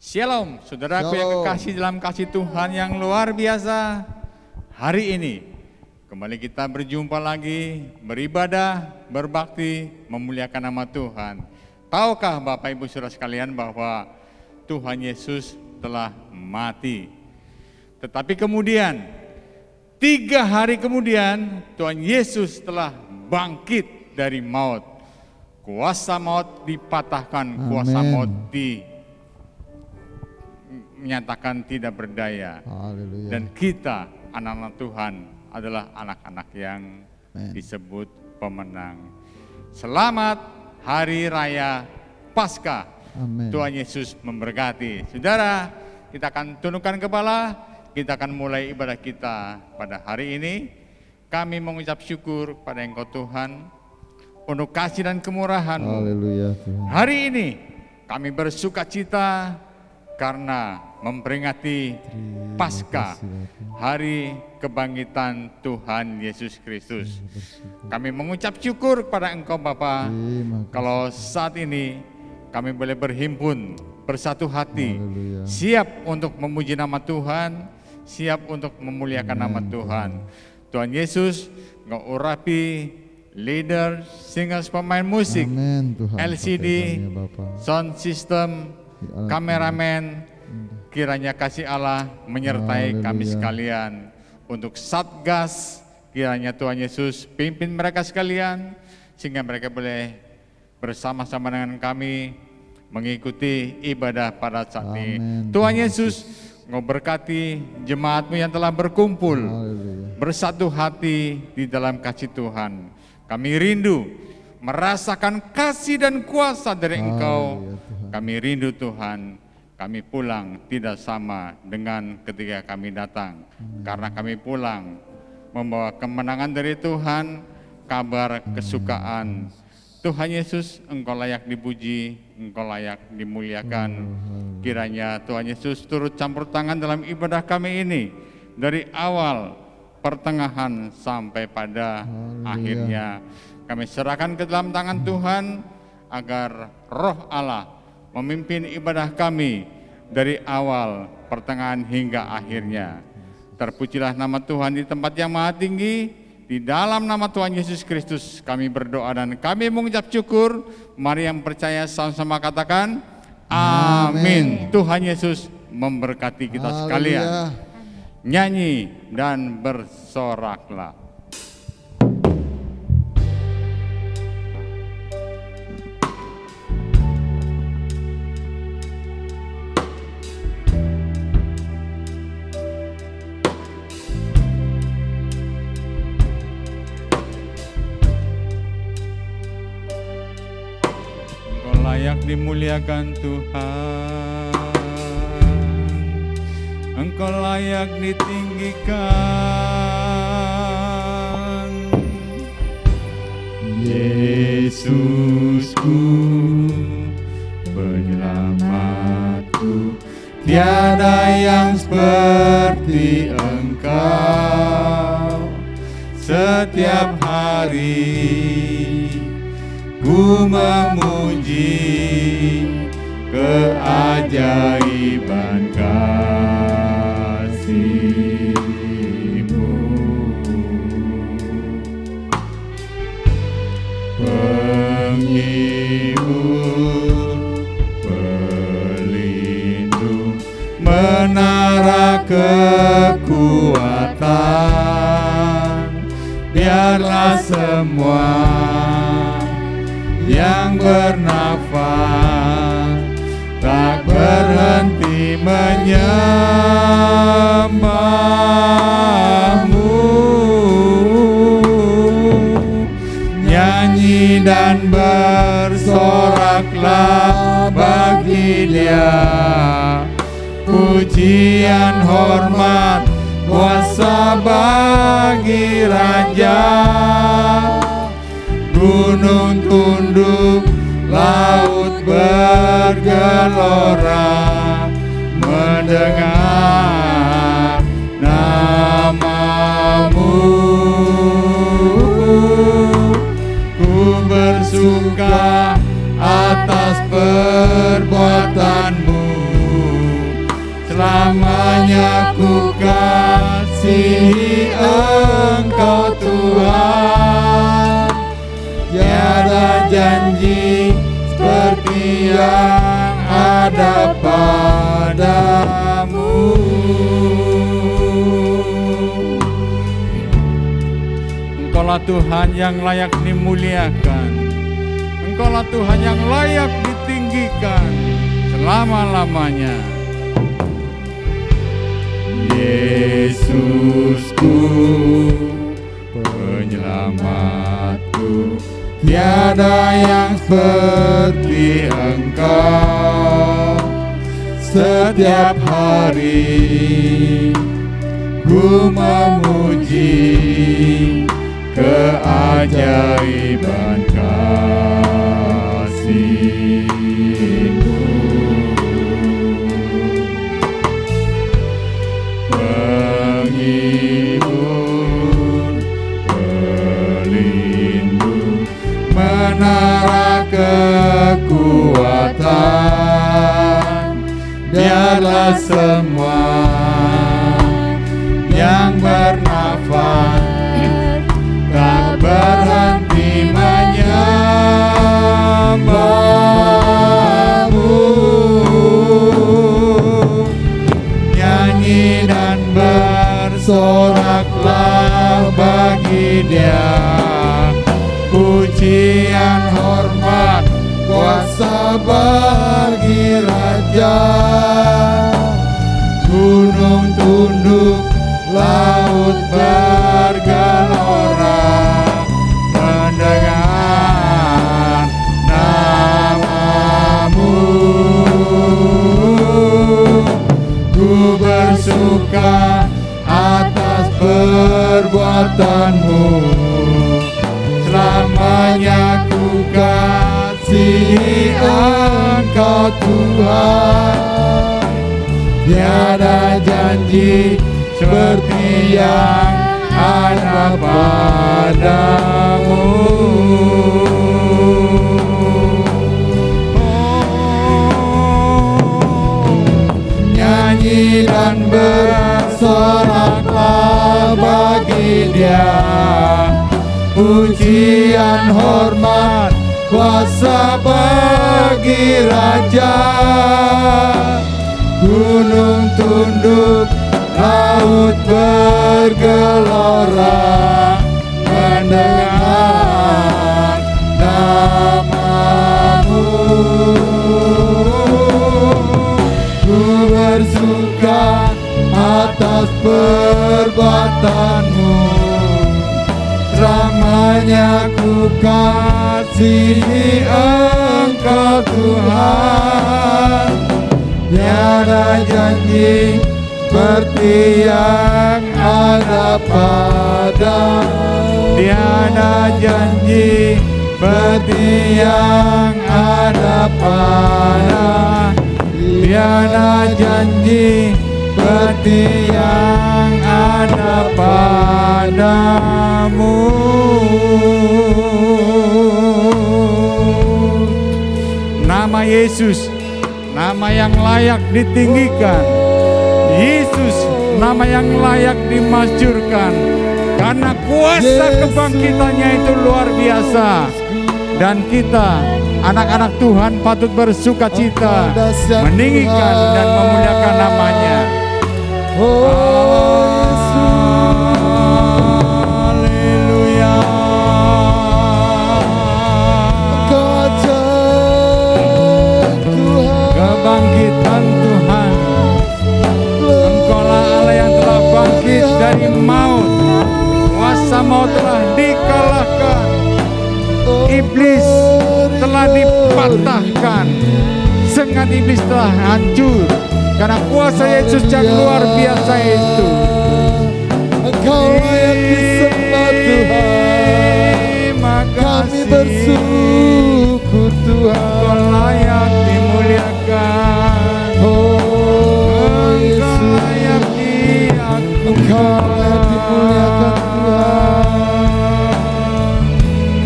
Shalom, saudaraku yang kekasih dalam kasih Tuhan yang luar biasa. Hari ini kembali kita berjumpa lagi, beribadah, berbakti, memuliakan nama Tuhan. Tahukah Bapak Ibu Saudara sekalian bahwa Tuhan Yesus telah mati. Tetapi kemudian 3 hari kemudian Tuhan Yesus telah bangkit dari maut. Kuasa maut dipatahkan, kuasa maut menyatakan tidak berdaya. Haleluya. Dan kita anak-anak Tuhan adalah anak-anak yang disebut pemenang. Selamat Hari Raya Paskah. Amen. Tuhan Yesus memberkati. Saudara, kita akan tundukkan kepala, kita akan mulai ibadah kita pada hari ini. Kami mengucap syukur pada Engkau Tuhan untuk kasih dan kemurahan-Mu. Haleluya, Tuhan. Hari ini kami bersuka cita karena memperingati Paskah, hari kebangkitan Tuhan Yesus Kristus. Kami mengucap syukur kepada Engkau Bapa, kalau saat ini kami boleh berhimpun bersatu hati, siap untuk memuji nama Tuhan, siap untuk memuliakan nama Tuhan. Tuhan Yesus, Engkau urapi leader, singers, pemain musik, LCD, sound system, kameramen, kiranya kasih Allah menyertai kami sekalian. Untuk Satgas, kiranya Tuhan Yesus pimpin mereka sekalian, sehingga mereka boleh bersama-sama dengan kami mengikuti ibadah pada saat ini. Tuhan Yesus, Engkau berkati jemaat-Mu yang telah berkumpul, bersatu hati di dalam kasih Tuhan. Kami rindu merasakan kasih dan kuasa dari Engkau. Kami rindu Tuhan, kami pulang tidak sama dengan ketika kami datang. Karena kami pulang membawa kemenangan dari Tuhan, kabar kesukaan. Tuhan Yesus, Engkau layak dipuji, Engkau layak dimuliakan. Kiranya Tuhan Yesus turut campur tangan dalam ibadah kami ini, dari awal, pertengahan, sampai pada akhirnya. Kami serahkan ke dalam tangan Tuhan, agar Roh Allah memimpin ibadah kami dari awal, pertengahan, hingga akhirnya. Terpujilah nama Tuhan di tempat yang maha tinggi. Di dalam nama Tuhan Yesus Kristus kami berdoa dan kami mengucap syukur. Mari yang percaya sama-sama katakan amin. Tuhan Yesus memberkati kita sekalian. Nyanyi dan bersoraklah. Layak dimuliakan Tuhan, Engkau layak ditinggikan. Yesusku, penyelamatku, tiada yang seperti Engkau. Setiap hari ku memuji keajaiban kasih-Mu. Penghibur, pelindung, menara kekuatan, biarlah semua yang bernafas tak berhenti menyembah-Mu. Nyanyi dan bersoraklah bagi Dia, pujian, hormat, kuasa bagi Raja. Gunung tunduk, laut bergelora, mendengar nama-Mu. Ku bersuka atas perbuatan-Mu, Selamanya ku kasihi Engkau Tuhan. Tiada janji seperti yang ada padamu. Engkaulah Tuhan yang layak dimuliakan. Engkaulah Tuhan yang layak ditinggikan selama-lamanya. Yesusku, penyelamatku, tiada yang seperti Engkau. Setiap hari ku memuji keajaiban kasih-Mu. Penghibur, pelindung, menara kekuatan, biarlah semua yang bernafas tak berhenti menyembah-Mu. Nyanyi dan bersoraklah bagi Dia, pujian, hormat, kuasa bagi Raja. Gunung tunduk, laut bergelora mendengar nama-Mu. Ku bersuka atas perbuatan-Mu. Selamanya ku kasihi Engkau Tuhan. Tiada janji seperti yang ada padamu. Nyanyi dan bersoraklah bagi Dia, pujian, hormat, kuasa bagi Raja. Gunung tunduk, laut bergelora mendengar nama-Mu. Ku bersuka atas perbuatan-Mu. Selamanya ku kasihi Engkau Tuhan. Tiada janji seperti yang ada padamu. Tiada janji seperti yang ada padamu. Tiada janji seperti yang ada padamu. Nama Yesus, nama yang layak ditinggikan. Yesus, nama yang layak dimasyhurkan, karena kuasa kebangkitannya itu luar biasa. Dan kita, anak-anak Tuhan, patut bersuka cita, meninggikan dan memuliakan nama-Nya. Haleluya. Kebangkitan Tuhan, Engkaulah Allah yang telah bangkit dari maut. Kuasa maut telah dikalahkan, iblis telah dipatahkan, sengat iblis telah hancur karena kuasa Yesus yang luar biasa itu. Engkau layak disembah Tuhan. Kami bersyukur Tuhan. Engkau layak dimuliakan. Yesus, layak diagunkan. Engkau layak dimuliakan Tuhan.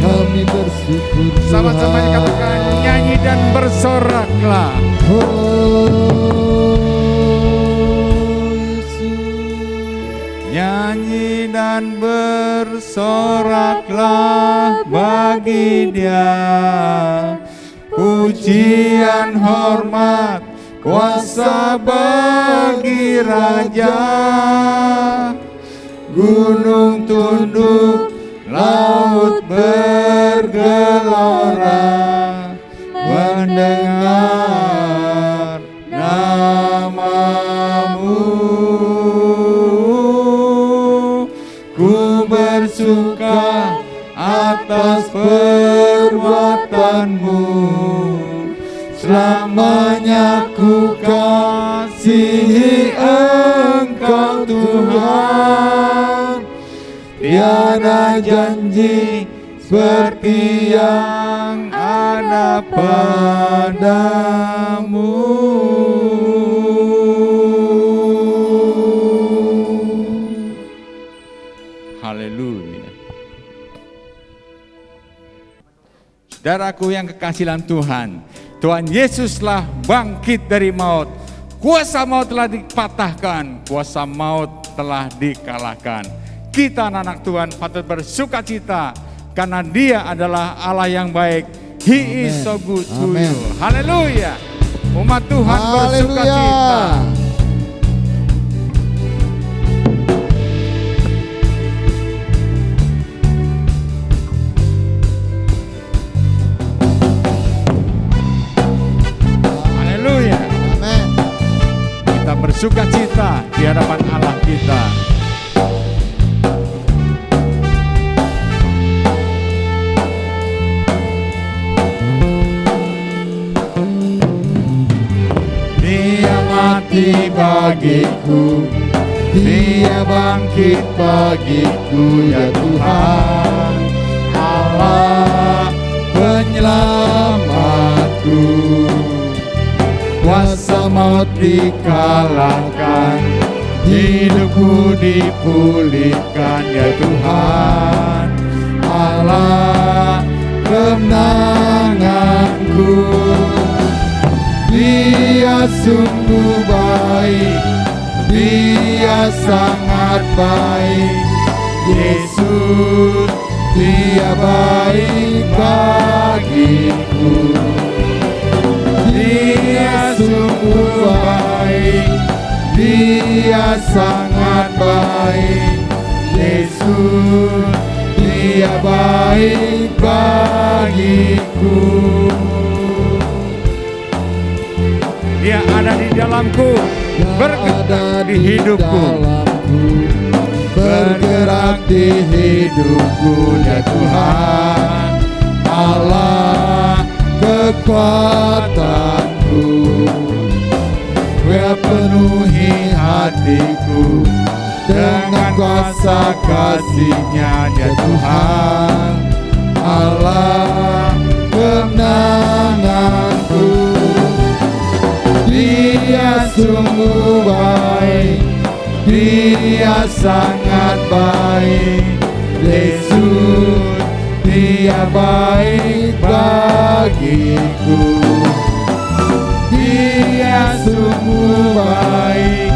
Kami bersyukur Tuhan. Sama-sama katakan, nyanyi dan bersoraklah. dan bersoraklah bagi Dia. Pujian, hormat, kuasa bagi Raja. Gunung tunduk, laut bergelora, mendengar nama-Mu. Ku bersuka atas perbuatan-Mu, selamanya ku kasihi Engkau Tuhan. Tiada janji seperti yang ada padamu. Haleluya. Saudaraku yang kekasih dalam Tuhan, Tuhan Yesuslah bangkit dari maut. Kuasa maut telah dipatahkan, kuasa maut telah dikalahkan. Kita anak-anak Tuhan patut bersuka cita karena Dia adalah Allah yang baik. He is so good to you. Haleluya. Umat Tuhan bersuka cita. Haleluya. Kita bersuka cita di hadapan Allah kita. Mati bagiku, Dia bangkit bagiku, ya Tuhan Allah penyelamatku. Kuasa maut dikalahkan, hidupku dipulihkan, ya Tuhan Allah kemenanganku. Dia sungguh baik, Dia sangat baik. Yesus, Dia baik bagiku. Dia sungguh baik, Dia sangat baik. Yesus, Dia baik bagiku. Dia ada di dalamku, bergerak di hidupku, bergerak di hidupku, ya Tuhan Allah kekuatanku. Dia penuhi hatiku dengan kuasa kasih-Nya, ya Tuhan Allah kemenanganku. Dia sungguh baik, Dia sangat baik. Yesus, Dia baik bagiku. Dia sungguh baik,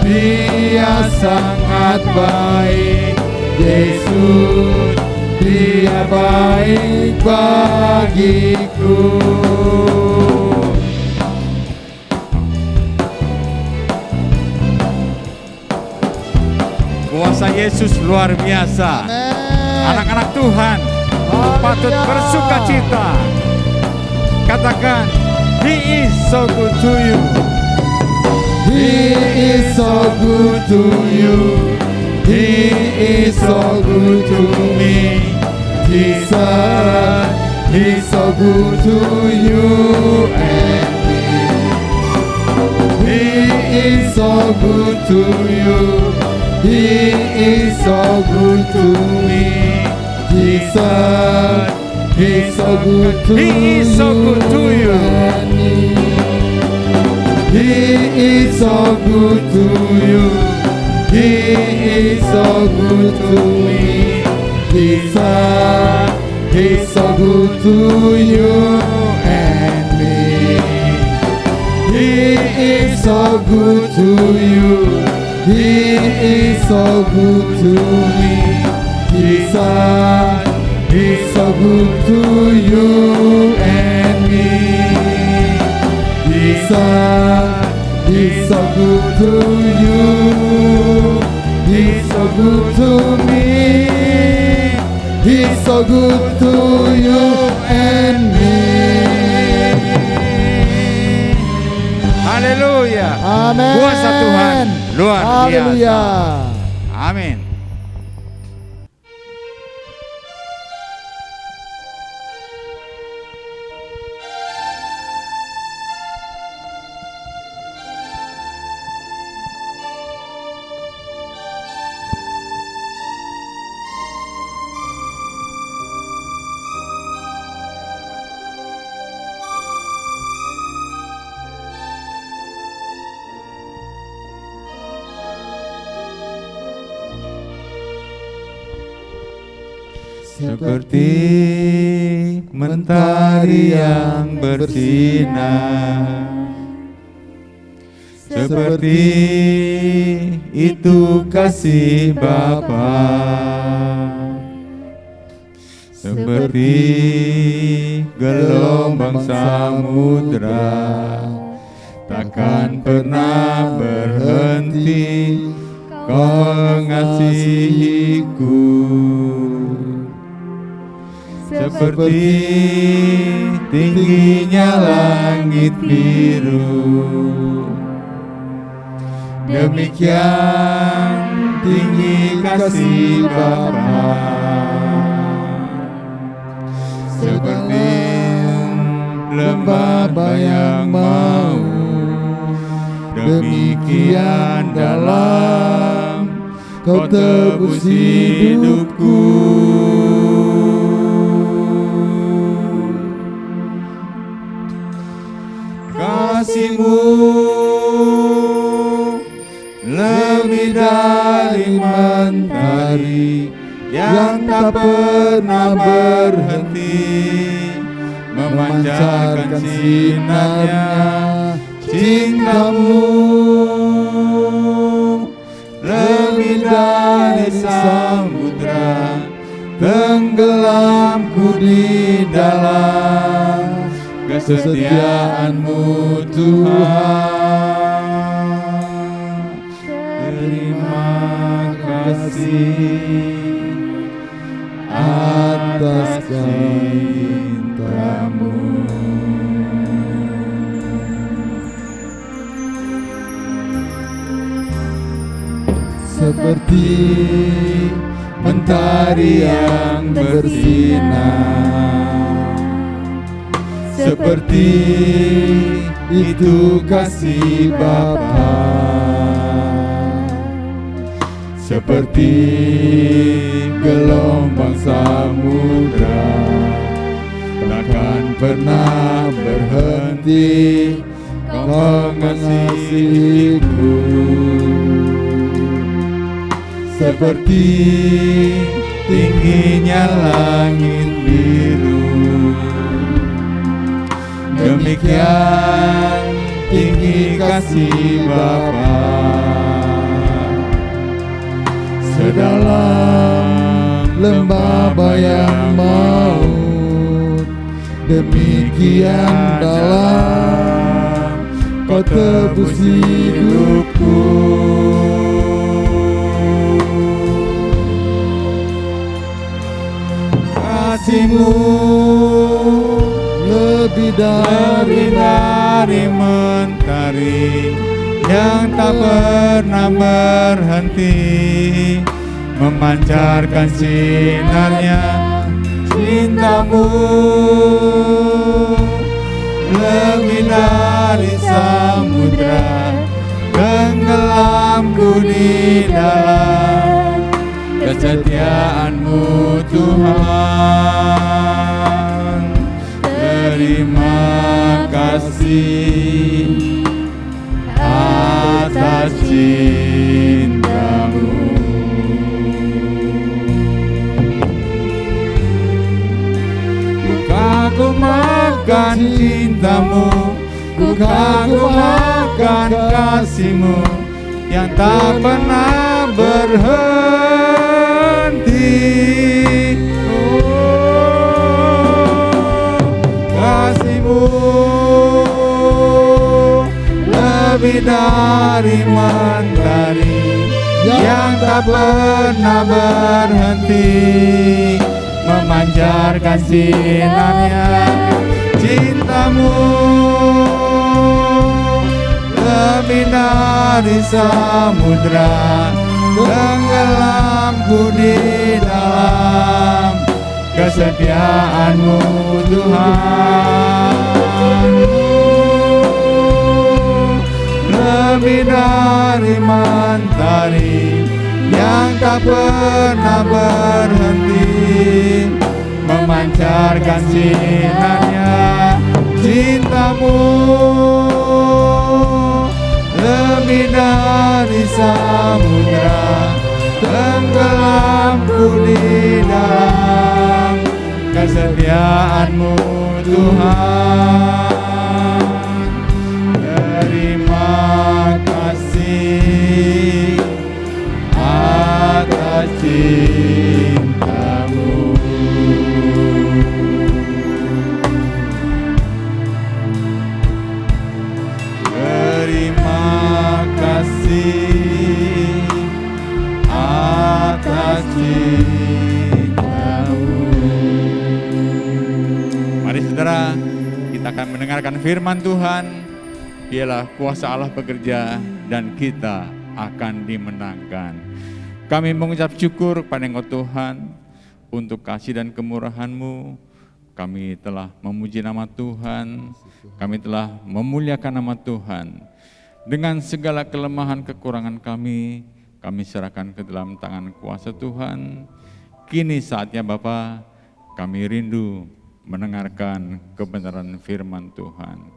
Dia sangat baik. Yesus, Dia baik bagiku. Kuasa Yesus luar biasa. Anak-anak Tuhan patut bersuka cita. Katakan, He is so good to you. He is so good to you. He is so good to me. Jesus, He's so good to you and me. He is so good to you. He is so good to me. Jesus, He's so good to you. He is so good to you and me. He is so good to you. He is so good to me. Jesus, He's so good to you and me. He is so good to you. He is so good to me. He's so good to you and me. He's so good to you. He's so good to me. He's so good to you and me. Haleluya. Amin. Kuasa Tuhan luar Haleluya. biasa. Amin. Seperti mentari yang bersinar, seperti itu kasih Bapa, seperti gelombang samudra, takkan pernah berhenti Kau mengasihiku. Seperti tingginya langit biru, demikian tinggi kasih Bapa. Seperti lembah bayang maut, demikian dalam Kau tebus hidupku. Kasih-Mu lebih dari mentari yang tak pernah berhenti, memancarkan sinarnya. Cinta-Mu lebih dari samudra, tenggelamku di dalam kesetiaan-Mu Tuhan. Terima kasih atas cinta-Mu. Seperti mentari yang bersinar, seperti itu kasih Bapa, seperti gelombang samudra, takkan pernah berhenti Kau mengasihiku. Seperti tingginya langit biru, demikian tinggi kasih Bapa. Sedalam lembah bayang maut, demikian dalam Kau tebus hidupku. Kasih-Mu lebih dari mentari yang tak pernah berhenti, memancarkan sinarnya. Cinta-Mu lebih dari samudra, tenggelamku di dalam kesetiaan-Mu Tuhan. Terima kasih atas cinta-Mu. Ku kagum akan cinta-Mu, ku kagum akan kasih-Mu, yang tak pernah berhenti. Oh, kasih-Mu lebih dari mentari yang tak pernah berhenti, memancarkan sinarnya. Cinta-Mu lebih dari samudra, tenggelamku di dalam kesetiaan-Mu Tuhan. Lebih dari mentari yang tak pernah berhenti, memancarkan sinarnya. Cinta-Mu lebih dari samudra, tenggelamku di dalam kesetiaan-Mu Tuhan. Terima kasih atas cinta-Mu. Terima kasih atas cinta-Mu. Mari saudara, kita akan mendengarkan firman Tuhan. Biarlah kuasa Allah bekerja dan kita akan dimenangkan. Kami mengucap syukur kepada Engkau Tuhan untuk kasih dan kemurahan-Mu. Kami telah memuji nama Tuhan, kami telah memuliakan nama Tuhan. Dengan segala kelemahan kekurangan kami serahkan ke dalam tangan kuasa Tuhan. Kini saatnya Bapa, kami rindu mendengarkan kebenaran firman Tuhan.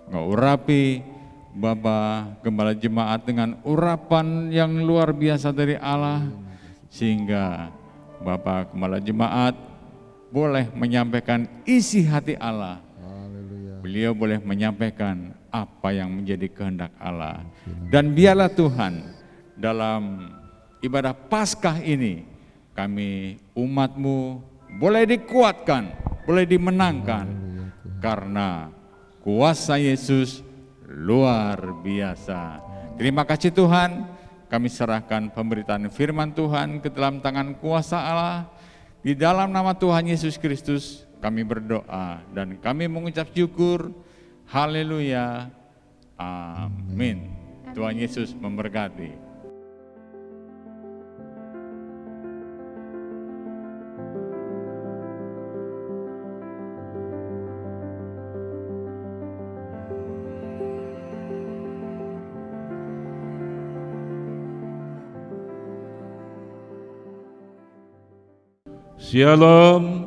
Engkau urapi Bapak Gembala Jemaat dengan urapan yang luar biasa dari Allah, sehingga Bapak Gembala Jemaat boleh menyampaikan isi hati Allah. Beliau boleh menyampaikan apa yang menjadi kehendak Allah. Dan biarlah Tuhan dalam ibadah Paskah ini kami umat-Mu boleh dikuatkan, boleh dimenangkan, karena kuasa Yesus luar biasa. Terima kasih Tuhan, kami serahkan pemberitaan firman Tuhan ke dalam tangan kuasa Allah. Di dalam nama Tuhan Yesus Kristus kami berdoa dan kami mengucap syukur. Haleluya, amin. Tuhan Yesus memberkati. Shalom,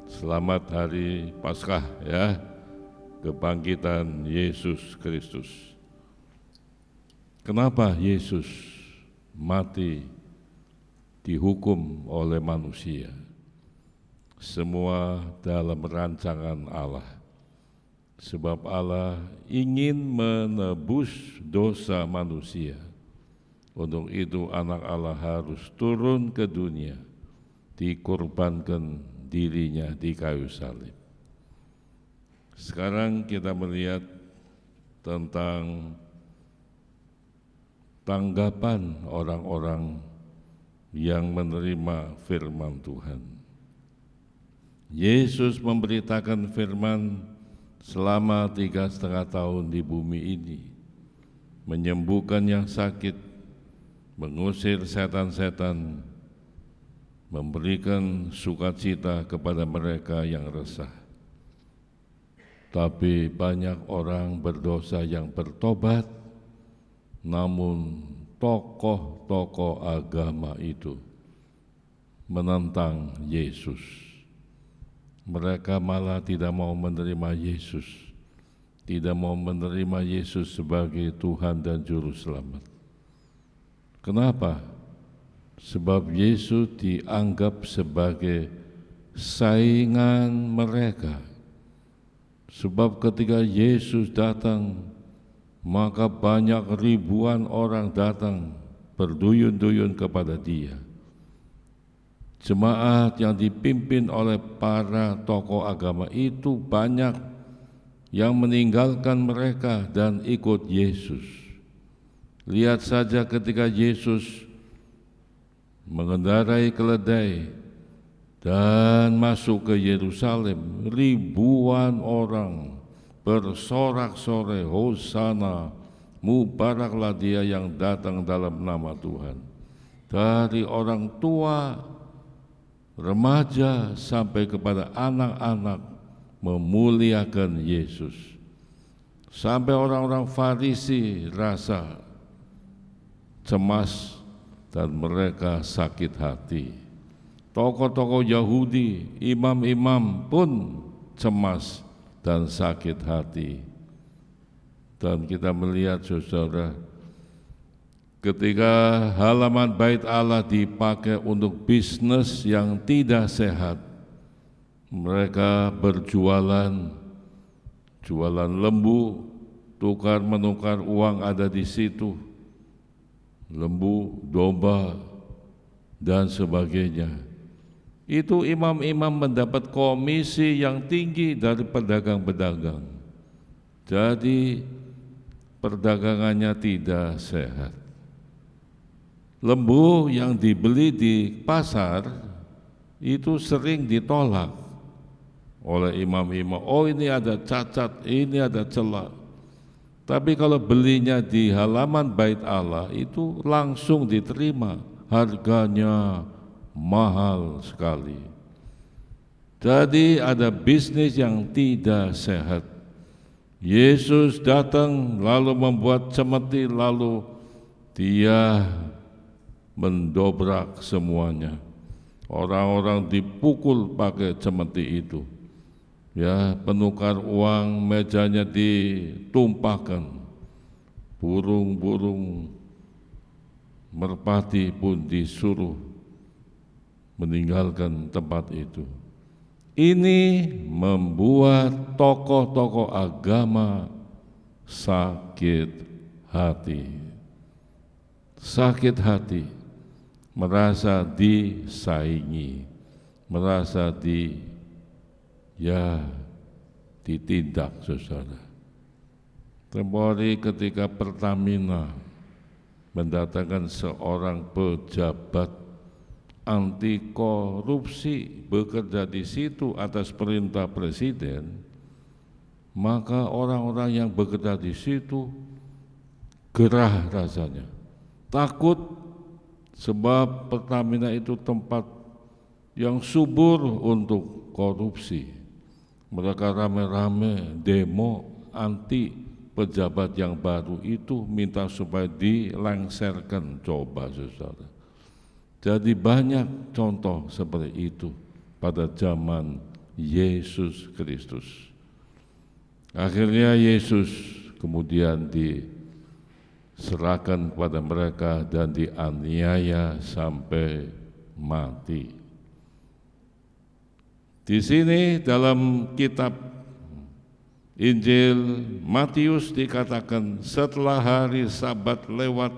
selamat hari Paskah ya, kebangkitan Yesus Kristus. Kenapa Yesus mati dihukum oleh manusia? Semua dalam rancangan Allah. Sebab Allah ingin menebus dosa manusia. Untuk itu anak Allah harus turun ke dunia, dikorbankan dirinya di kayu salib. Sekarang kita melihat tentang tanggapan orang-orang yang menerima firman Tuhan. Yesus memberitakan firman selama 3,5 tahun di bumi ini, menyembuhkan yang sakit, mengusir setan-setan, memberikan sukacita kepada mereka yang resah. Tapi banyak orang berdosa yang bertobat, namun tokoh-tokoh agama itu menentang Yesus. Mereka malah tidak mau menerima Yesus, tidak mau menerima Yesus sebagai Tuhan dan Juru Selamat. Kenapa? Sebab Yesus dianggap sebagai saingan mereka. Sebab ketika Yesus datang maka banyak ribuan orang datang berduyun-duyun kepada dia. Jemaat yang dipimpin oleh para tokoh agama itu banyak yang meninggalkan mereka dan ikut Yesus. Lihat saja ketika Yesus mengendarai keledai dan masuk ke Yerusalem, ribuan orang bersorak-sorai, Hosana, mubaraklah dia yang datang dalam nama Tuhan. Dari orang tua, remaja sampai kepada anak-anak memuliakan Yesus. Sampai orang-orang Farisi rasa cemas dan mereka sakit hati. Tokoh-tokoh Yahudi, imam-imam pun cemas dan sakit hati. Dan kita melihat saudara, ketika halaman bait Allah dipakai untuk bisnis yang tidak sehat, mereka berjualan, jualan lembu, tukar menukar uang ada di situ, lembu, domba, dan sebagainya. Itu imam-imam mendapat komisi yang tinggi dari pedagang-pedagang. Jadi perdagangannya tidak sehat. Lembu yang dibeli di pasar itu sering ditolak oleh imam-imam. Oh, ini ada cacat, ini ada celah. Tapi kalau belinya di halaman bait Allah itu langsung diterima, harganya mahal sekali. Jadi ada bisnis yang tidak sehat. Yesus datang lalu membuat cemeti, lalu dia mendobrak semuanya. Orang-orang dipukul pakai cemeti itu. Ya, penukar uang mejanya ditumpahkan, burung-burung merpati pun disuruh meninggalkan tempat itu. Ini membuat tokoh-tokoh agama sakit hati. Sakit hati, merasa disaingi, merasa ditindak, saudara. Tempohari ketika Pertamina mendatangkan seorang pejabat anti korupsi bekerja di situ atas perintah presiden, maka orang-orang yang bekerja di situ gerah rasanya, takut, sebab Pertamina itu tempat yang subur untuk korupsi. Mereka rame-rame demo anti pejabat yang baru itu, minta supaya dilengserkan. Coba saudara. Jadi banyak contoh seperti itu pada zaman Yesus Kristus. Akhirnya Yesus kemudian diserahkan kepada mereka dan dianiaya sampai mati. Di sini dalam kitab Injil Matius dikatakan setelah hari Sabat lewat,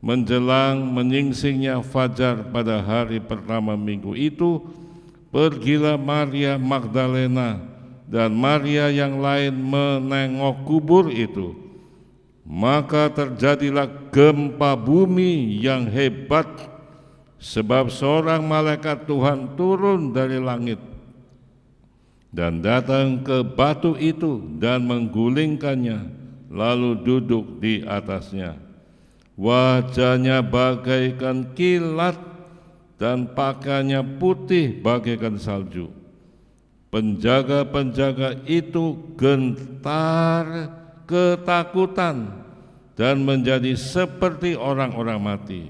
menjelang menyingsingnya fajar pada hari pertama minggu itu, pergilah Maria Magdalena dan Maria yang lain menengok kubur itu. Maka terjadilah gempa bumi yang hebat, sebab seorang malaikat Tuhan turun dari langit dan datang ke batu itu dan menggulingkannya, lalu duduk di atasnya. Wajahnya bagaikan kilat dan pakaiannya putih bagaikan salju. Penjaga-penjaga itu gentar ketakutan dan menjadi seperti orang-orang mati.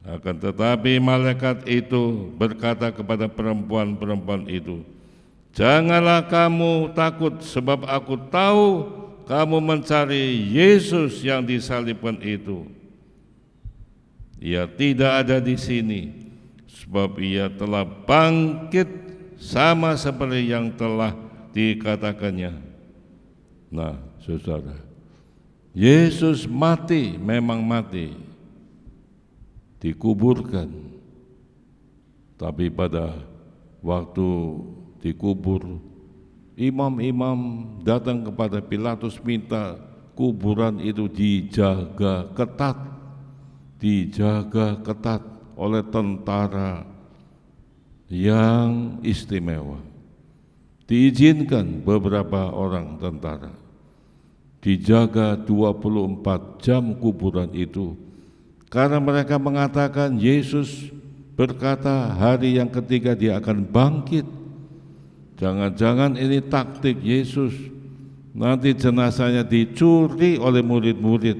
Akan tetapi malaikat itu berkata kepada perempuan-perempuan itu, "Janganlah kamu takut, sebab aku tahu kamu mencari Yesus yang disalibkan itu. Ia tidak ada di sini, sebab ia telah bangkit sama seperti yang telah dikatakannya." Nah, saudara. Yesus mati, memang mati, dikuburkan. Tapi pada waktu dikubur, imam-imam datang kepada Pilatus minta kuburan itu dijaga ketat oleh tentara yang istimewa. Diizinkan beberapa orang tentara dijaga 24 jam kuburan itu, karena mereka mengatakan Yesus berkata hari yang ketiga dia akan bangkit. Jangan-jangan ini taktik Yesus, nanti jenazahnya dicuri oleh murid-murid,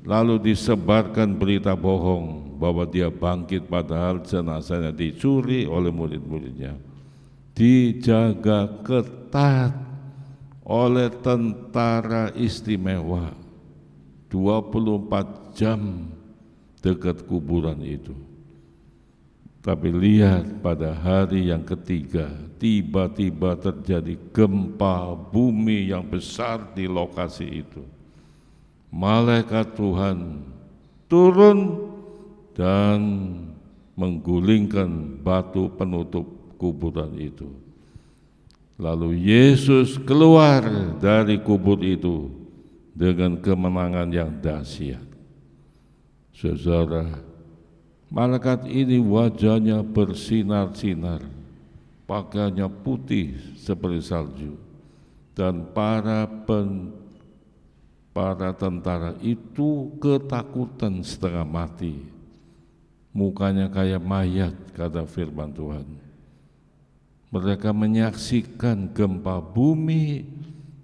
lalu disebarkan berita bohong bahwa dia bangkit, padahal jenazahnya dicuri oleh murid-muridnya. Dijaga ketat oleh tentara istimewa 24 jam dekat kuburan itu. Tapi lihat, pada hari yang ketiga tiba-tiba terjadi gempa bumi yang besar di lokasi itu. Malaikat Tuhan turun dan menggulingkan batu penutup kuburan itu. Lalu Yesus keluar dari kubur itu dengan kemenangan yang dahsyat. Saudara, malaikat ini wajahnya bersinar-sinar, pakaiannya putih seperti salju, dan para tentara itu ketakutan setengah mati. Mukanya kayak mayat, kata firman Tuhan. Mereka menyaksikan gempa bumi,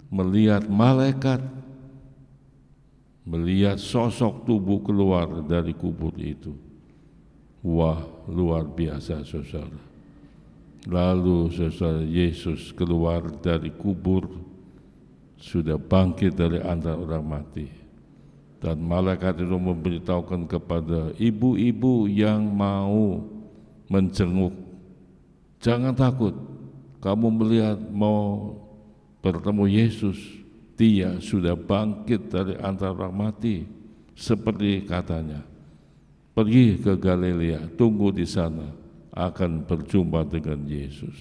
melihat malaikat, melihat sosok tubuh keluar dari kubur itu. Wah, luar biasa saudara. Lalu saudara, Yesus keluar dari kubur, sudah bangkit dari antara orang mati. Dan malaikat itu memberitahukan kepada ibu-ibu yang mau menjenguk, jangan takut, kamu melihat mau bertemu Yesus, dia sudah bangkit dari antara orang mati, seperti katanya. Pergi ke Galilea, tunggu di sana, akan berjumpa dengan Yesus.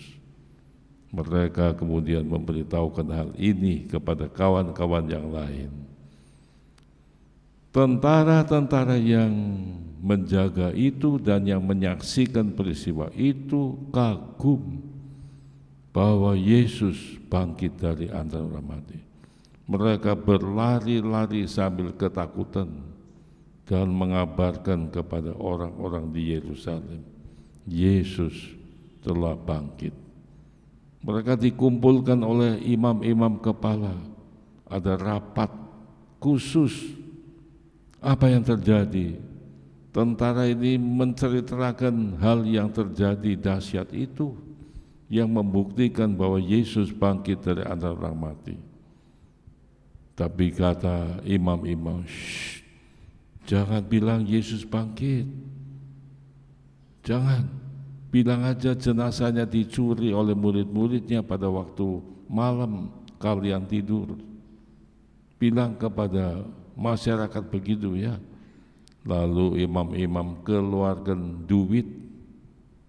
Mereka kemudian memberitahukan hal ini kepada kawan-kawan yang lain. Tentara-tentara yang menjaga itu dan yang menyaksikan peristiwa itu kagum bahwa Yesus bangkit dari antara orang mati. Mereka berlari-lari sambil ketakutan dan mengabarkan kepada orang-orang di Yerusalem, Yesus telah bangkit. Mereka dikumpulkan oleh imam-imam kepala, ada rapat khusus. Apa yang terjadi? Tentara ini menceritakan hal yang terjadi dahsyat itu, yang membuktikan bahwa Yesus bangkit dari antara orang mati. Tapi kata imam-imam, jangan bilang Yesus bangkit. Jangan, bilang aja jenazahnya dicuri oleh murid-muridnya pada waktu malam kalian tidur. Bilang kepada masyarakat begitu ya. Lalu imam-imam keluarkan duit,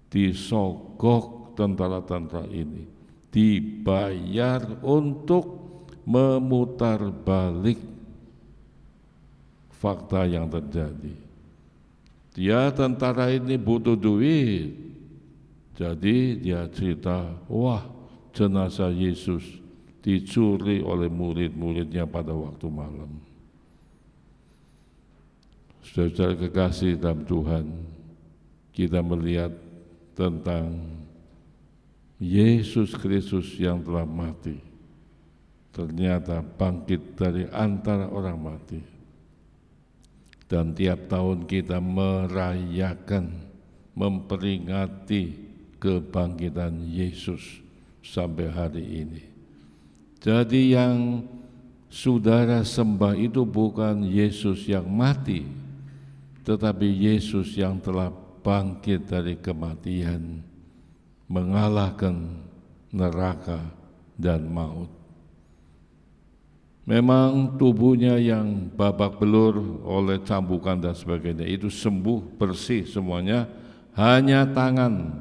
disogok tentara-tentara ini, dibayar untuk memutar balik fakta yang terjadi. Dia tentara ini butuh duit, jadi dia cerita, wah, jenazah Yesus dicuri oleh murid-muridnya pada waktu malam. Saudara kekasih dalam Tuhan, kita melihat tentang Yesus Kristus yang telah mati, ternyata bangkit dari antara orang mati. Dan tiap tahun kita merayakan, memperingati kebangkitan Yesus sampai hari ini. Jadi yang saudara sembah itu bukan Yesus yang mati, tetapi Yesus yang telah bangkit dari kematian, mengalahkan neraka dan maut. Memang tubuhnya yang babak belur oleh cambukan dan sebagainya itu sembuh bersih semuanya, hanya tangan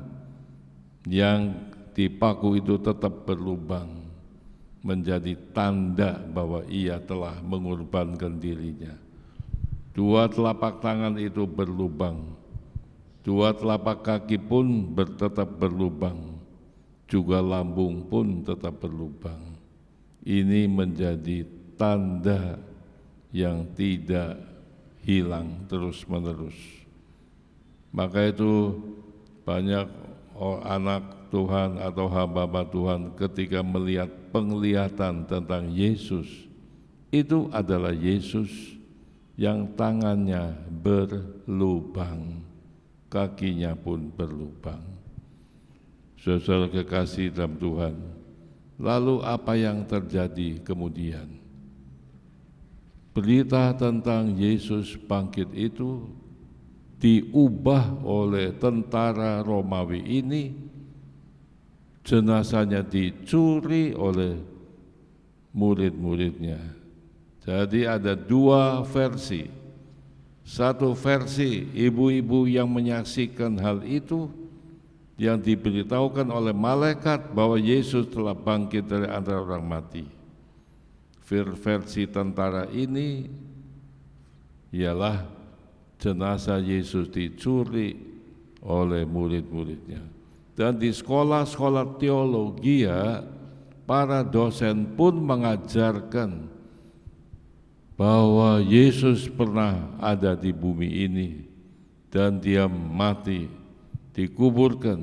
yang dipaku itu tetap berlubang, menjadi tanda bahwa ia telah mengorbankan dirinya. Dua telapak tangan itu berlubang, dua telapak kaki pun tetap berlubang, juga lambung pun tetap berlubang. Ini menjadi tanda yang tidak hilang terus-menerus. Maka itu banyak anak Tuhan atau hamba-hamba Tuhan ketika melihat penglihatan tentang Yesus, itu adalah Yesus yang tangannya berlubang, kakinya pun berlubang. Saudara kekasih dalam Tuhan, lalu apa yang terjadi kemudian? Berita tentang Yesus bangkit itu diubah oleh tentara Romawi ini, jenazahnya dicuri oleh murid-muridnya. Jadi ada dua versi. Satu versi ibu-ibu yang menyaksikan hal itu, yang diberitahukan oleh malaikat bahwa Yesus telah bangkit dari antara orang mati. Versi tentara ini ialah jenazah Yesus dicuri oleh murid-muridnya. Dan di sekolah-sekolah teologi, para dosen pun mengajarkan bahwa Yesus pernah ada di bumi ini dan dia mati, dikuburkan,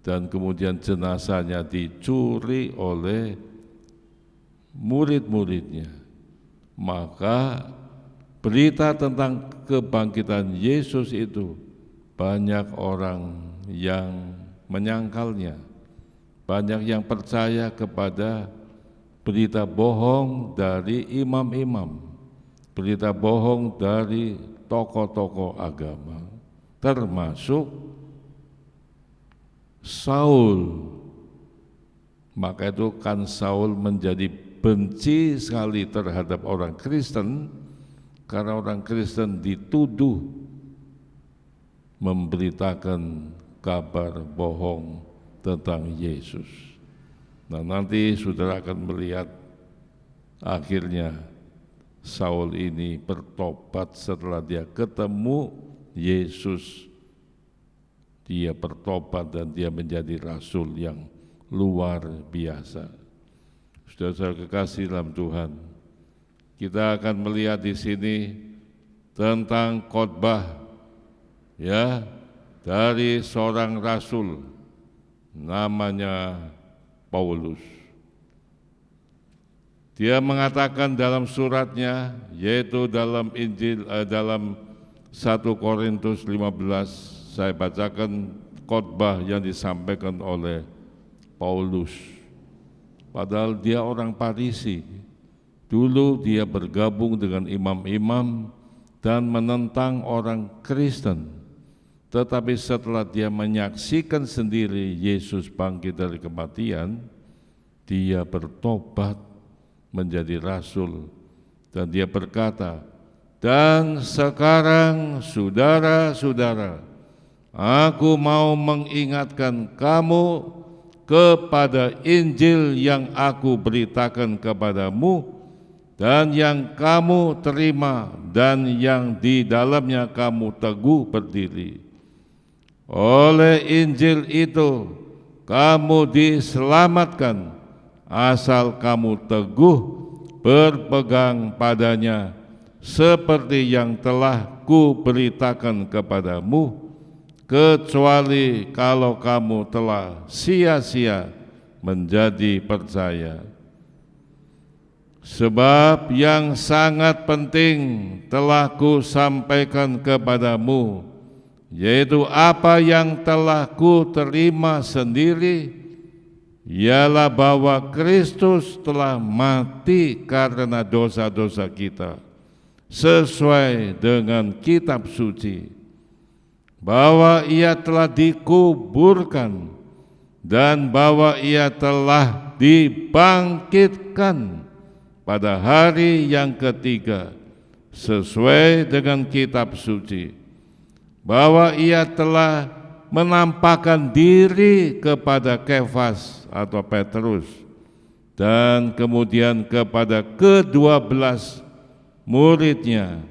dan kemudian jenazahnya dicuri oleh murid-muridnya. Maka berita tentang kebangkitan Yesus itu banyak orang yang menyangkalnya, banyak yang percaya kepada berita bohong dari imam-imam, berita bohong dari tokoh-tokoh agama, termasuk Saul. Maka itu kan Saul menjadi benci sekali terhadap orang Kristen, karena orang Kristen dituduh memberitakan kabar bohong tentang Yesus. Nah, nanti saudara akan melihat akhirnya Saul ini bertobat setelah dia ketemu Yesus. Dia bertobat dan dia menjadi rasul yang luar biasa. Saudara kekasih dalam Tuhan, kita akan melihat di sini tentang khotbah dari seorang rasul namanya Paulus. Dia mengatakan dalam suratnya, yaitu dalam Injil, dalam 1 Korintus 15, saya bacakan khotbah yang disampaikan oleh Paulus. Padahal dia orang Farisi. Dulu dia bergabung dengan imam-imam dan menentang orang Kristen. Tetapi setelah dia menyaksikan sendiri Yesus bangkit dari kematian, dia bertobat menjadi rasul. Dan dia berkata, "Dan sekarang saudara-saudara, aku mau mengingatkan kamu kepada Injil yang aku beritakan kepadamu dan yang kamu terima dan yang di dalamnya kamu teguh berdiri. Oleh Injil itu kamu diselamatkan asal kamu teguh berpegang padanya seperti yang telah kuberitakan kepadamu, kecuali kalau kamu telah sia-sia menjadi percaya. Sebab yang sangat penting telah kusampaikan kepadamu, yaitu apa yang telah kuterima sendiri, ialah bahwa Kristus telah mati karena dosa-dosa kita, sesuai dengan kitab suci, bahwa ia telah dikuburkan dan bahwa ia telah dibangkitkan pada hari yang ketiga sesuai dengan kitab suci, bahwa ia telah menampakkan diri kepada Kefas atau Petrus dan kemudian kepada ke-12 muridnya.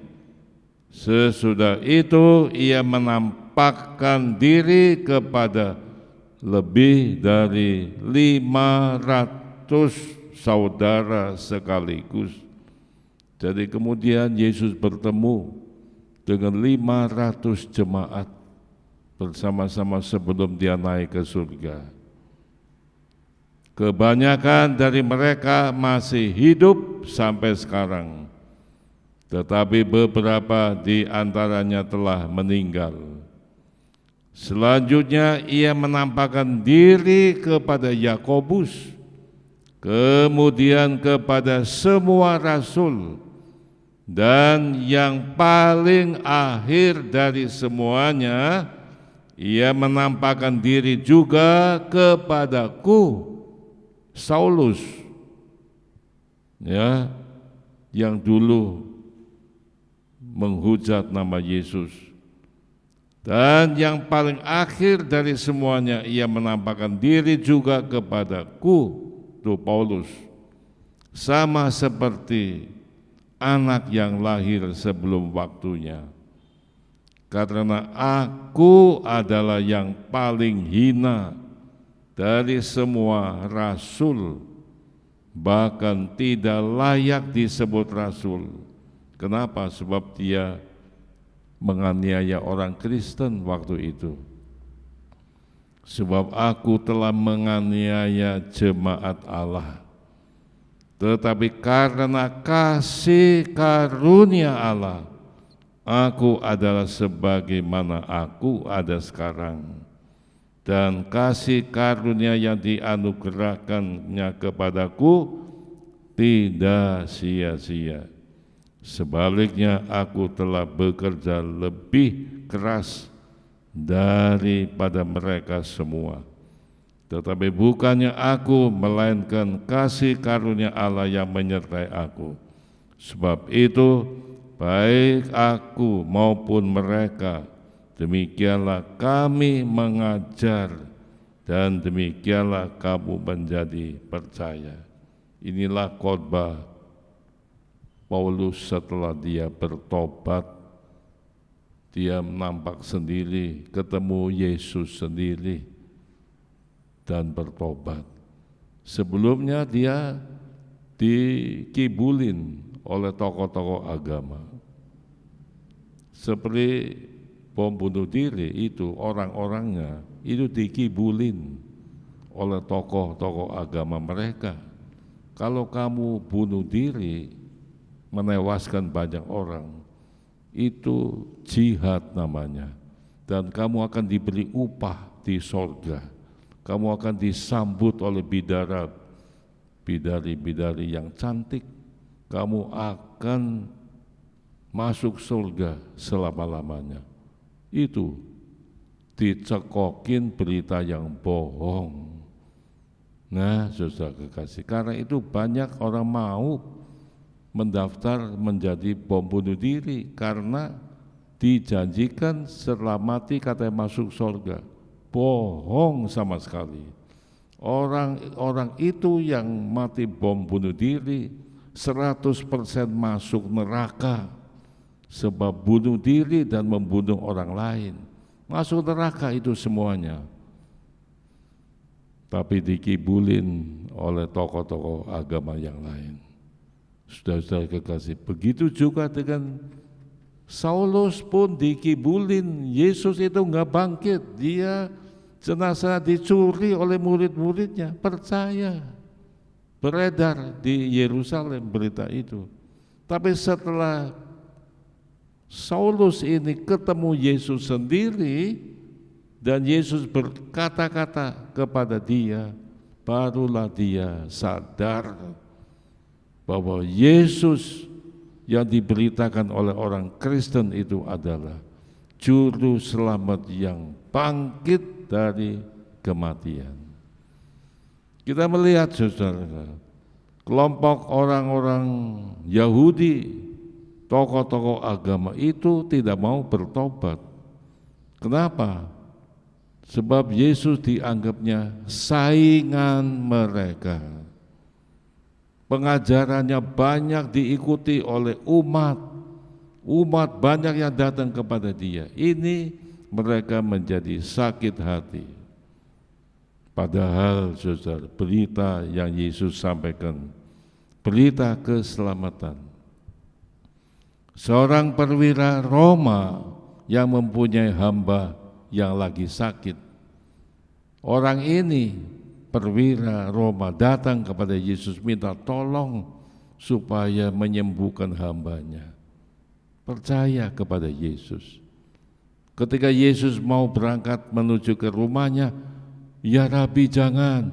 Sesudah itu ia menampakkan diri kepada lebih dari 500 saudara sekaligus. Jadi kemudian Yesus bertemu dengan 500 jemaat bersama-sama sebelum dia naik ke surga. Kebanyakan dari mereka masih hidup sampai sekarang, tetapi beberapa di antaranya telah meninggal. Selanjutnya ia menampakkan diri kepada Yakobus, kemudian kepada semua rasul, dan yang paling akhir dari semuanya, ia menampakkan diri juga kepadaku, Saulus, ya, yang dulu menghujat nama Yesus. Dan yang paling akhir dari semuanya, ia menampakkan diri juga kepadaku, tuh Paulus, sama seperti anak yang lahir sebelum waktunya. Karena aku adalah yang paling hina dari semua rasul, bahkan tidak layak disebut rasul. Kenapa? Sebab dia menganiaya orang Kristen waktu itu. Sebab aku telah menganiaya jemaat Allah. Tetapi karena kasih karunia Allah, aku adalah sebagaimana aku ada sekarang. Dan kasih karunia yang dianugerahkannya kepadaku tidak sia-sia. Sebaliknya aku telah bekerja lebih keras daripada mereka semua. Tetapi bukannya aku, melainkan kasih karunia Allah yang menyertai aku. Sebab itu baik aku maupun mereka, demikianlah kami mengajar, dan demikianlah kamu menjadi percaya. Inilah khotbah Paulus setelah dia bertobat. Dia nampak sendiri, ketemu Yesus sendiri, dan bertobat. Sebelumnya dia dikibulin oleh tokoh-tokoh agama. Seperti bom bunuh diri itu, orang-orangnya itu dikibulin oleh tokoh-tokoh agama mereka. Kalau kamu bunuh diri, menewaskan banyak orang, itu jihad namanya, dan kamu akan diberi upah di sorga. Kamu akan disambut oleh bidadari-bidadari yang cantik. Kamu akan masuk surga selama-lamanya. Itu dicekokin berita yang bohong. Nah, saudara kekasih, karena itu banyak orang mau mendaftar menjadi bom bunuh diri karena dijanjikan setelah mati katanya masuk surga. Bohong sama sekali. Orang itu yang mati bom bunuh diri 100% masuk neraka, sebab bunuh diri dan membunuh orang lain. Masuk neraka itu semuanya. Tapi dikibulin oleh tokoh-tokoh agama yang lain. Saudara-saudara kekasih, begitu juga dengan Saulus pun dikibulin. Yesus itu enggak bangkit, dia jenazah dicuri oleh murid-muridnya. Percaya, beredar di Yerusalem berita itu. Tapi setelah Saulus ini ketemu Yesus sendiri dan Yesus berkata-kata kepada dia, barulah dia sadar bahwa Yesus yang diberitakan oleh orang Kristen itu adalah juru selamat yang bangkit dari kematian. Kita melihat, saudara, kelompok orang-orang Yahudi, tokoh-tokoh agama itu tidak mau bertobat. Kenapa? Sebab Yesus dianggapnya saingan mereka. Pengajarannya banyak diikuti oleh umat banyak yang datang kepada dia. Ini mereka menjadi sakit hati. Padahal saudara, berita yang Yesus sampaikan, berita keselamatan. Seorang perwira Roma yang mempunyai hamba yang lagi sakit. Orang ini, perwira Roma, datang kepada Yesus minta tolong supaya menyembuhkan hambanya. Percaya kepada Yesus. Ketika Yesus mau berangkat menuju ke rumahnya, ya Rabi, jangan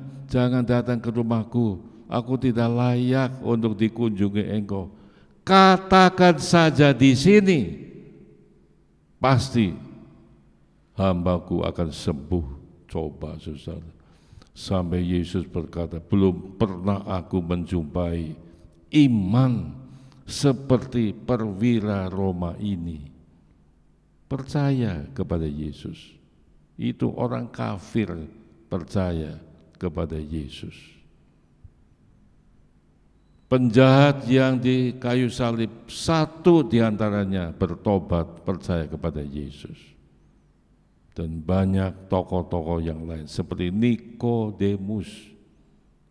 datang ke rumahku. Aku tidak layak untuk dikunjungi engkau. Katakan saja di sini, pasti hambaku akan sembuh. Coba saudara, sampai Yesus berkata, belum pernah aku menjumpai iman seperti perwira Roma ini. Percaya kepada Yesus. Itu orang kafir percaya kepada Yesus. Penjahat yang di kayu salib, satu diantaranya bertobat percaya kepada Yesus. Dan banyak tokoh-tokoh yang lain seperti Nikodemus,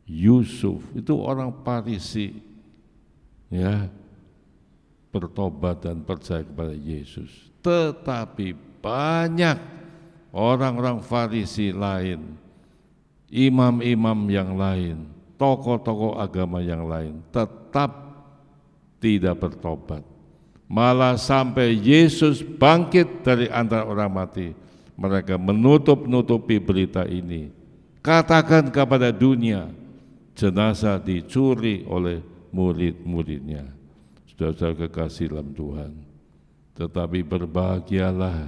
Yusuf, itu orang Farisi, ya, bertobat dan percaya kepada Yesus. Tetapi banyak orang-orang Farisi lain, imam-imam yang lain, tokoh-tokoh agama yang lain tetap tidak bertobat. Malah sampai Yesus bangkit dari antara orang mati, mereka menutup-nutupi berita ini. Katakan kepada dunia, jenazah dicuri oleh murid-muridnya. Saudara kekasih dalam Tuhan, tetapi berbahagialah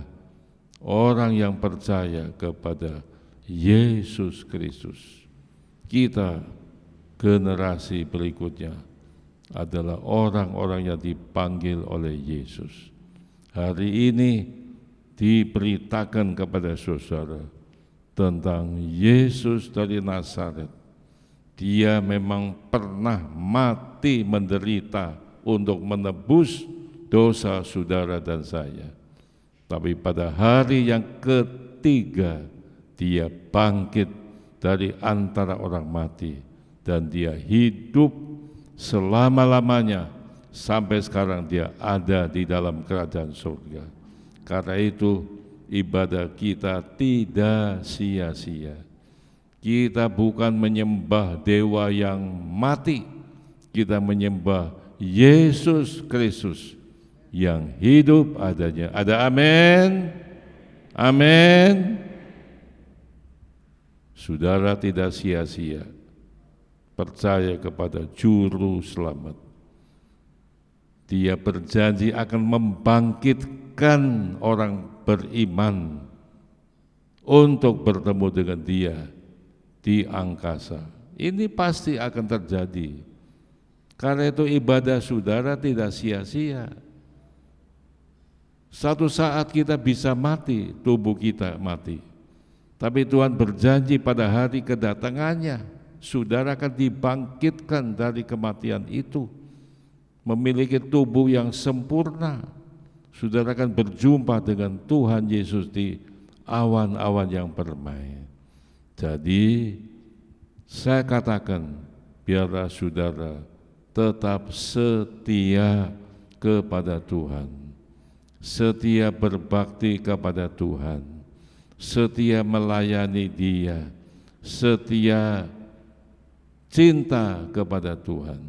orang yang percaya kepada Yesus Kristus. Kita, generasi berikutnya, adalah orang-orang yang dipanggil oleh Yesus. Hari ini diberitakan kepada saudara tentang Yesus dari Nazaret. Dia memang pernah mati menderita untuk menebus dosa saudara dan saya. Tapi pada hari yang ketiga, dia bangkit dari antara orang mati dan dia hidup selama-lamanya sampai sekarang. Dia ada di dalam kerajaan surga. Karena itu ibadah kita tidak sia-sia. Kita bukan menyembah dewa yang mati, kita menyembah Yesus Kristus yang hidup adanya. Ada amin? Amin. Saudara tidak sia-sia percaya kepada Juru Selamat. Dia berjanji akan membangkitkan orang beriman untuk bertemu dengan dia di angkasa. Ini pasti akan terjadi. Karena itu ibadah saudara tidak sia-sia. Satu saat kita bisa mati, tubuh kita mati. Tapi Tuhan berjanji pada hari kedatangannya, saudara akan dibangkitkan dari kematian itu, memiliki tubuh yang sempurna. Saudara akan berjumpa dengan Tuhan Yesus di awan-awan yang permai. Jadi saya katakan, biarlah saudara tetap setia kepada Tuhan, setia berbakti kepada Tuhan, setia melayani Dia, setia cinta kepada Tuhan,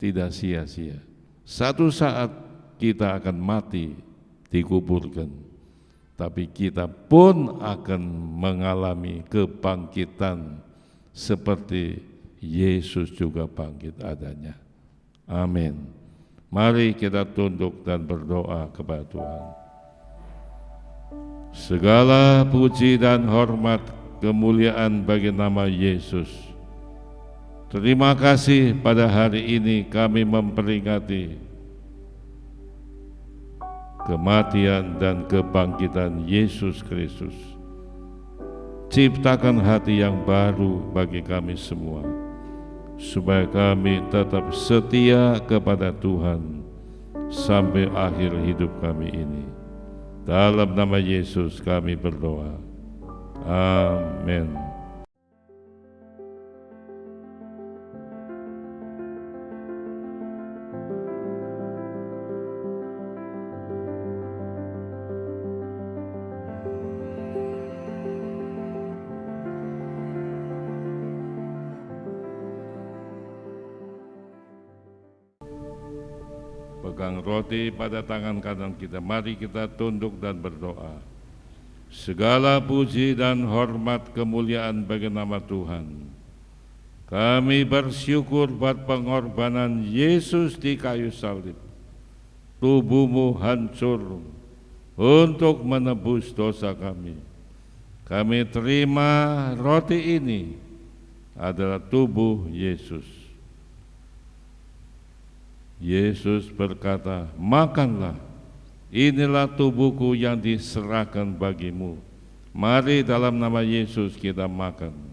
tidak sia-sia. Satu saat kita akan mati, dikuburkan, tapi kita pun akan mengalami kebangkitan seperti Yesus juga bangkit adanya. Amin. Mari kita tunduk dan berdoa kepada Tuhan. Segala puji dan hormat kemuliaan bagi nama Yesus. Terima kasih pada hari ini kami memperingati kematian dan kebangkitan Yesus Kristus. Ciptakan hati yang baru bagi kami semua, supaya kami tetap setia kepada Tuhan sampai akhir hidup kami ini. Dalam nama Yesus kami berdoa. Amin. Pegang roti pada tangan kanan kita, mari kita tunduk dan berdoa. Segala puji dan hormat kemuliaan bagi nama Tuhan. Kami bersyukur buat pengorbanan Yesus di kayu salib. Tubuhmu hancur untuk menebus dosa kami. Kami terima roti ini adalah tubuh Yesus. Yesus berkata, makanlah, inilah tubuhku yang diserahkan bagimu. Mari dalam nama Yesus kita makan.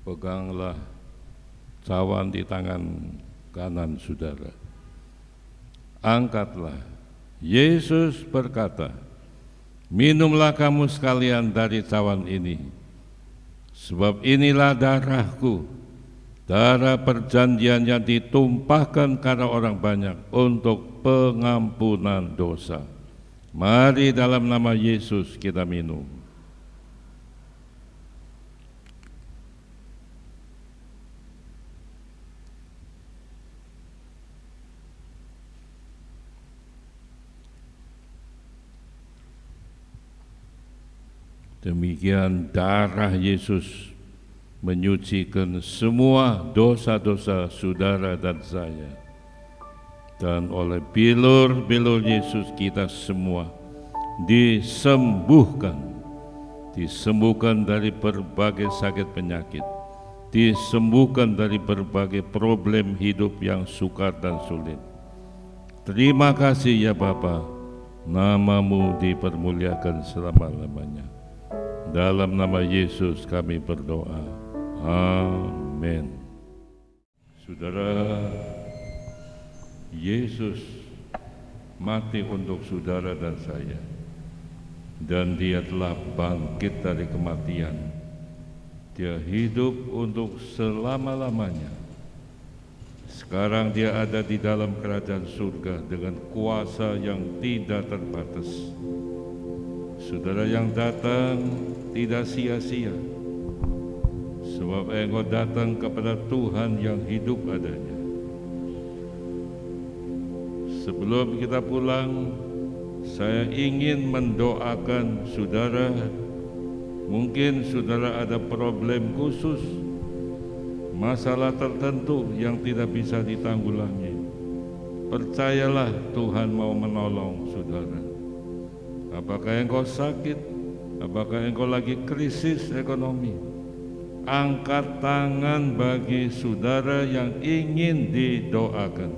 Peganglah cawan di tangan kanan saudara. Angkatlah. Yesus berkata, minumlah kamu sekalian dari cawan ini, sebab inilah darahku, darah perjanjian yang ditumpahkan karena orang banyak untuk pengampunan dosa. Mari dalam nama Yesus kita minum. Demikian darah Yesus menyucikan semua dosa-dosa saudara dan saya. Dan oleh bilur-bilur Yesus kita semua disembuhkan. Disembuhkan dari berbagai sakit penyakit. Disembuhkan dari berbagai problem hidup yang sukar dan sulit. Terima kasih ya Bapa, namamu dipermuliakan selama-lamanya. Dalam nama Yesus kami berdoa. Amin. Saudara, Yesus mati untuk saudara dan saya, dan Dia telah bangkit dari kematian. Dia hidup untuk selama-lamanya. Sekarang Dia ada di dalam kerajaan surga dengan kuasa yang tidak terbatas. Saudara yang datang tidak sia-sia, sebab engkau datang kepada Tuhan yang hidup adanya. Sebelum kita pulang, saya ingin mendoakan saudara. Mungkin saudara ada problem khusus, masalah tertentu yang tidak bisa ditanggulangi. Percayalah Tuhan mau menolong saudara. Apakah engkau sakit? Apakah engkau lagi krisis ekonomi? Angkat tangan bagi saudara yang ingin didoakan.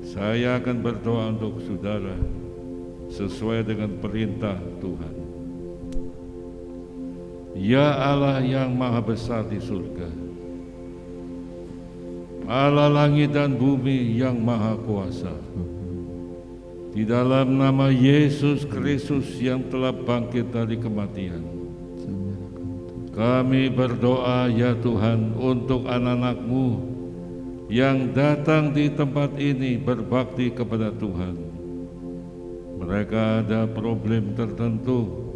Saya akan berdoa untuk saudara sesuai dengan perintah Tuhan. Ya Allah yang maha besar di surga, Allah langit dan bumi yang maha kuasa, di dalam nama Yesus Kristus yang telah bangkit dari kematian, kami berdoa ya Tuhan untuk anak-anak-Mu yang datang di tempat ini berbakti kepada Tuhan. Mereka ada problem tertentu.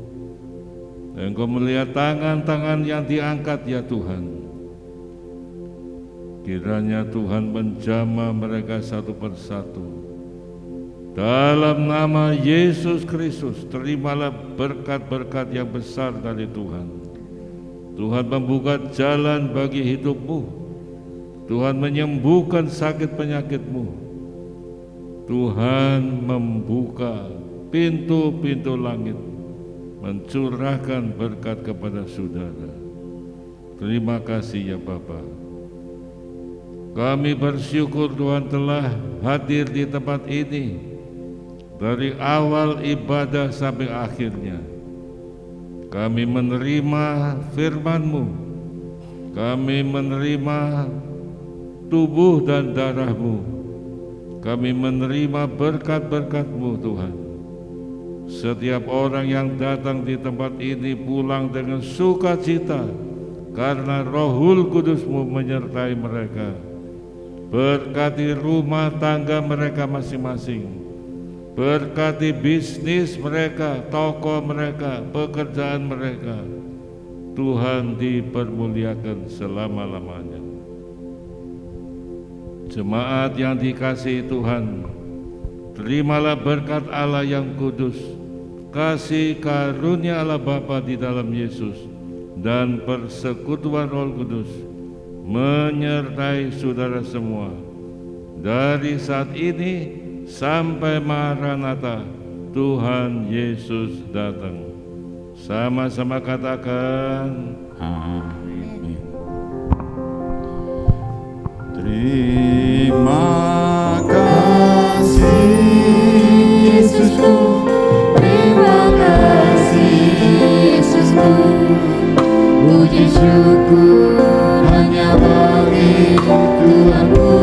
Engkau melihat tangan-tangan yang diangkat ya Tuhan. Kiranya Tuhan menjamah mereka satu persatu. Dalam nama Yesus Kristus, terimalah berkat-berkat yang besar dari Tuhan. Tuhan membuka jalan bagi hidupmu. Tuhan menyembuhkan sakit penyakitmu. Tuhan membuka pintu-pintu langit, mencurahkan berkat kepada saudara. Terima kasih ya Bapa. Kami bersyukur Tuhan telah hadir di tempat ini dari awal ibadah sampai akhirnya. Kami menerima firman-Mu, kami menerima tubuh dan darah-Mu, kami menerima berkat-berkat-Mu Tuhan. Setiap orang yang datang di tempat ini pulang dengan sukacita karena Rohul Kudus-Mu menyertai mereka. Berkati rumah tangga mereka masing-masing, berkati bisnis mereka, toko mereka, pekerjaan mereka. Tuhan dipermuliakan selama-lamanya. Jemaat yang dikasihi Tuhan, terimalah berkat Allah yang kudus, kasih karunia Allah Bapa di dalam Yesus, dan persekutuan Roh Kudus menyertai saudara semua dari saat ini sampai Maranatha, Tuhan Yesus datang. Sama-sama katakan Amin. Terima kasih Yesusku, Terima kasih Yesusku, puji syukur hanya bagi Tuhanku.